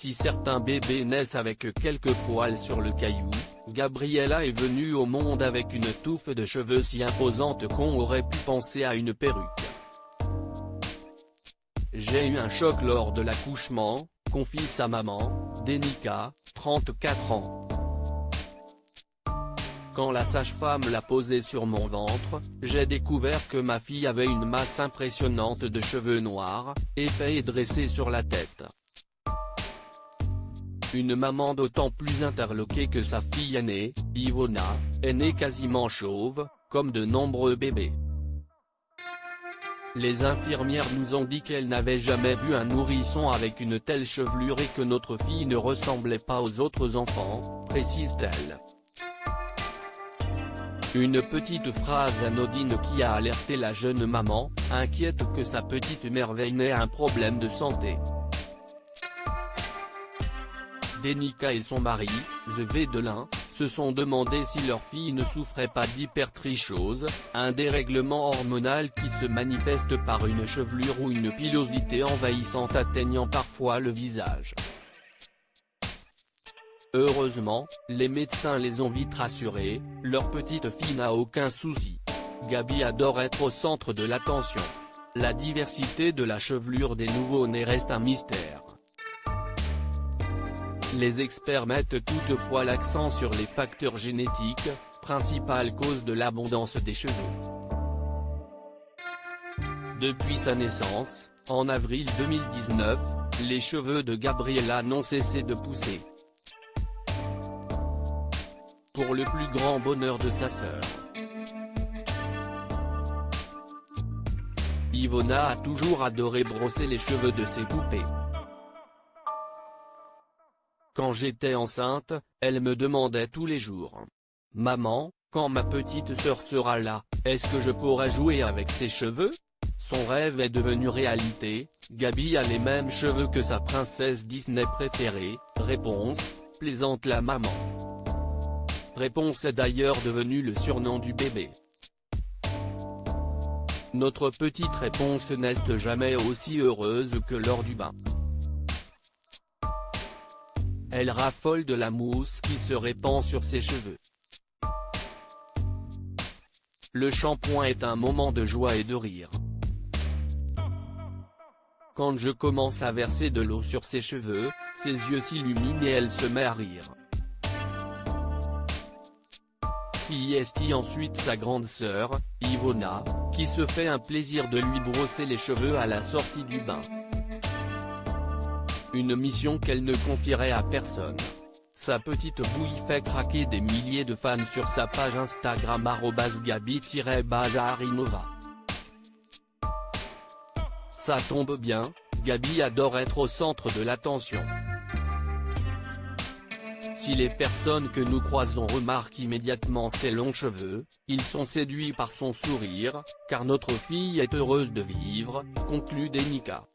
Si certains bébés naissent avec quelques poils sur le caillou, Gabriella est venue au monde avec une touffe de cheveux si imposante qu'on aurait pu penser à une perruque. J'ai eu un choc lors de l'accouchement, confie sa maman, Denica, 34 ans. Quand la sage-femme l'a posée sur mon ventre, j'ai découvert que ma fille avait une masse impressionnante de cheveux noirs, épais et dressés sur la tête. Une maman d'autant plus interloquée que sa fille aînée, Ivona, est née quasiment chauve, comme de nombreux bébés. Les infirmières nous ont dit qu'elles n'avaient jamais vu un nourrisson avec une telle chevelure et que notre fille ne ressemblait pas aux autres enfants, précise-t-elle. Une petite phrase anodine qui a alerté la jeune maman, inquiète que sa petite merveille n'ait un problème de santé. Denica et son mari, Zv Delin, se sont demandé si leur fille ne souffrait pas d'hypertrichose, un dérèglement hormonal qui se manifeste par une chevelure ou une pilosité envahissante atteignant parfois le visage. Heureusement, les médecins les ont vite rassurés, leur petite fille n'a aucun souci. Gabi adore être au centre de l'attention. La diversité de la chevelure des nouveau-nés reste un mystère. Les experts mettent toutefois l'accent sur les facteurs génétiques, principale cause de l'abondance des cheveux. Depuis sa naissance, en avril 2019, les cheveux de Gabriella n'ont cessé de pousser. Pour le plus grand bonheur de sa sœur. Ivona a toujours adoré brosser les cheveux de ses poupées. Quand j'étais enceinte, elle me demandait tous les jours. « Maman, quand ma petite sœur sera là, est-ce que je pourrai jouer avec ses cheveux ?» Son rêve est devenu réalité, Gabi a les mêmes cheveux que sa princesse Disney préférée, réponse, plaisante la maman. Réponse est d'ailleurs devenu le surnom du bébé. Notre petite réponse n'est jamais aussi heureuse que lors du bain. Elle raffole de la mousse qui se répand sur ses cheveux. Le shampoing est un moment de joie et de rire. Quand je commence à verser de l'eau sur ses cheveux, ses yeux s'illuminent et elle se met à rire. S'y est ensuite sa grande sœur, Ivona, qui se fait un plaisir de lui brosser les cheveux à la sortie du bain. Une mission qu'elle ne confierait à personne. Sa petite bouille fait craquer des milliers de fans sur sa page Instagram @gabi-bazarinova. Ça tombe bien, Gabi adore être au centre de l'attention. Si les personnes que nous croisons remarquent immédiatement ses longs cheveux, ils sont séduits par son sourire, car notre fille est heureuse de vivre, conclut Denica.